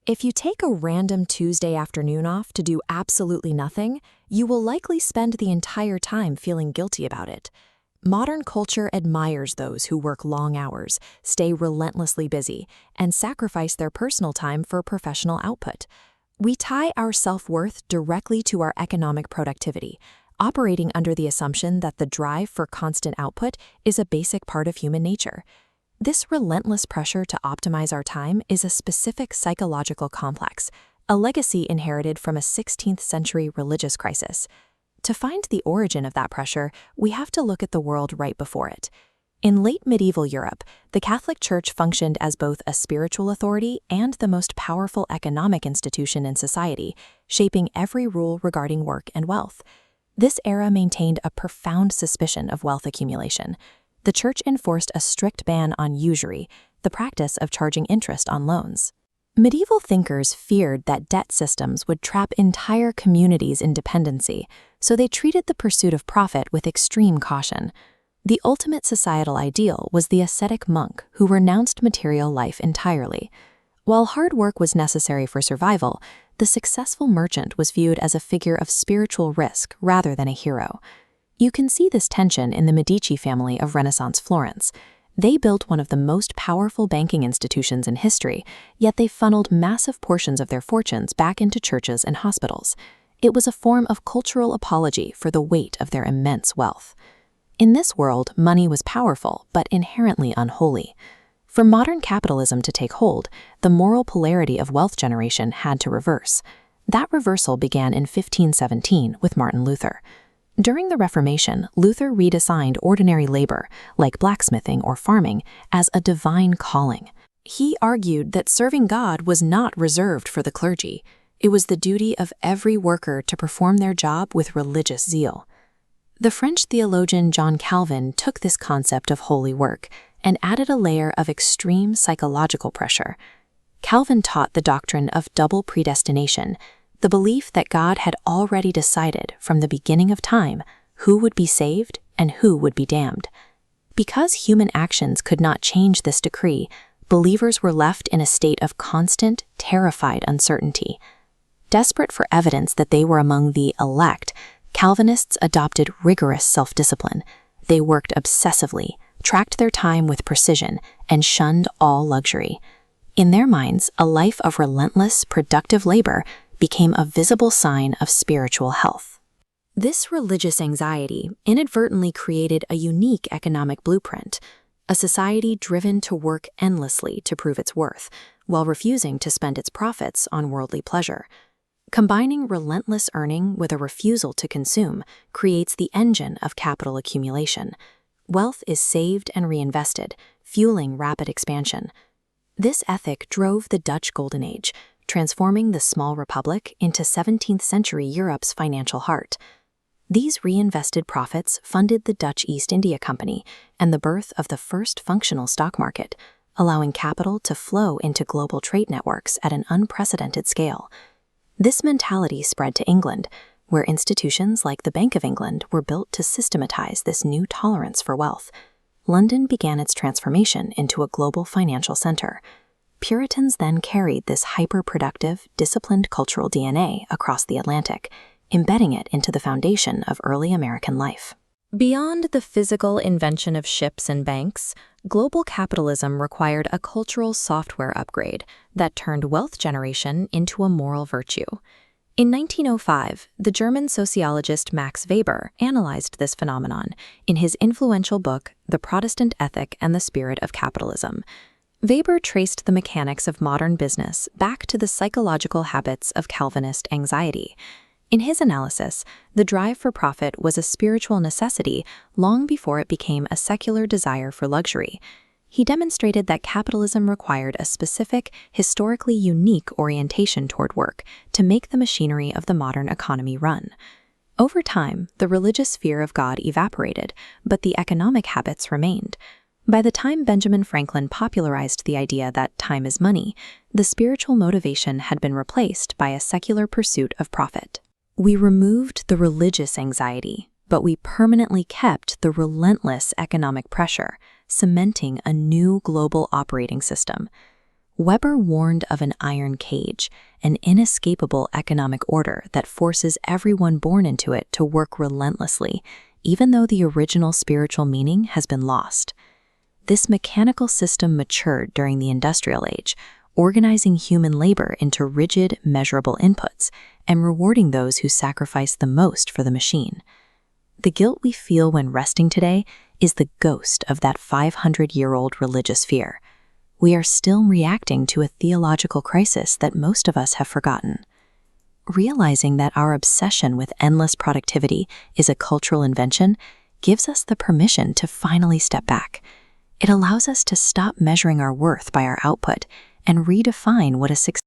If you take a random Tuesday afternoon off to do absolutely nothing, you will likely spend the entire time feeling guilty about it. Modern culture admires those who work long hours, stay relentlessly busy, and sacrifice their personal time for professional output. We tie our self-worth directly to our economic productivity, operating under the assumption that the drive for constant output is a basic part of human nature. This relentless pressure to optimize our time is a specific psychological complex, a legacy inherited from a 16th century religious crisis. To find the origin of that pressure, we have to look at the world right before it. In late medieval Europe, the Catholic Church functioned as both a spiritual authority and the most powerful economic institution in society, shaping every rule regarding work and wealth. This era maintained a profound suspicion of wealth accumulation. The Church enforced a strict ban on usury, the practice of charging interest on loans. Medieval thinkers feared that debt systems would trap entire communities in dependency, so they treated the pursuit of profit with extreme caution. The ultimate societal ideal was the ascetic monk who renounced material life entirely. While hard work was necessary for survival, the successful merchant was viewed as a figure of spiritual risk rather than a hero. You can see this tension in the Medici family of Renaissance Florence. They built one of the most powerful banking institutions in history, yet they funneled massive portions of their fortunes back into churches and hospitals. It was a form of cultural apology for the weight of their immense wealth. In this world, money was powerful, but inherently unholy. For modern capitalism to take hold, the moral polarity of wealth generation had to reverse. That reversal began in 1517 with Martin Luther. During the Reformation, Luther redefined ordinary labor, like blacksmithing or farming, as a divine calling. He argued that serving God was not reserved for the clergy. It was the duty of every worker to perform their job with religious zeal. The French theologian John Calvin took this concept of holy work and added a layer of extreme psychological pressure. Calvin taught the doctrine of double predestination, the belief that God had already decided from the beginning of time who would be saved and who would be damned. Because human actions could not change this decree, believers were left in a state of constant, terrified uncertainty. Desperate for evidence that they were among the elect, Calvinists adopted rigorous self-discipline. They worked obsessively, tracked their time with precision, and shunned all luxury. In their minds, a life of relentless, productive labor became a visible sign of spiritual health. This religious anxiety inadvertently created a unique economic blueprint, a society driven to work endlessly to prove its worth, while refusing to spend its profits on worldly pleasure. Combining relentless earning with a refusal to consume creates the engine of capital accumulation. Wealth is saved and reinvested, fueling rapid expansion. This ethic drove the Dutch Golden Age, transforming the small republic into 17th century Europe's financial heart. These reinvested profits funded the Dutch East India Company and the birth of the first functional stock market, allowing capital to flow into global trade networks at an unprecedented scale. This mentality spread to England, where institutions like the Bank of England were built to systematize this new tolerance for wealth. London began its transformation into a global financial center. Puritans then carried this hyper-productive, disciplined cultural DNA across the Atlantic, embedding it into the foundation of early American life. Beyond the physical invention of ships and banks, global capitalism required a cultural software upgrade that turned wealth generation into a moral virtue. In 1905, the German sociologist Max Weber analyzed this phenomenon in his influential book, The Protestant Ethic and the Spirit of Capitalism. Weber traced the mechanics of modern business back to the psychological habits of Calvinist anxiety. In his analysis, the drive for profit was a spiritual necessity long before it became a secular desire for luxury. He demonstrated that capitalism required a specific, historically unique orientation toward work to make the machinery of the modern economy run. Over time, the religious fear of God evaporated, but the economic habits remained. By the time Benjamin Franklin popularized the idea that time is money, the spiritual motivation had been replaced by a secular pursuit of profit. We removed the religious anxiety, but we permanently kept the relentless economic pressure, cementing a new global operating system. Weber warned of an iron cage, an inescapable economic order that forces everyone born into it to work relentlessly, even though the original spiritual meaning has been lost. This mechanical system matured during the Industrial Age, organizing human labor into rigid, measurable inputs and rewarding those who sacrifice the most for the machine. The guilt we feel when resting today is the ghost of that 500-year-old religious fear. We are still reacting to a theological crisis that most of us have forgotten. Realizing that our obsession with endless productivity is a cultural invention gives us the permission to finally step back. It allows us to stop measuring our worth by our output and redefine what a success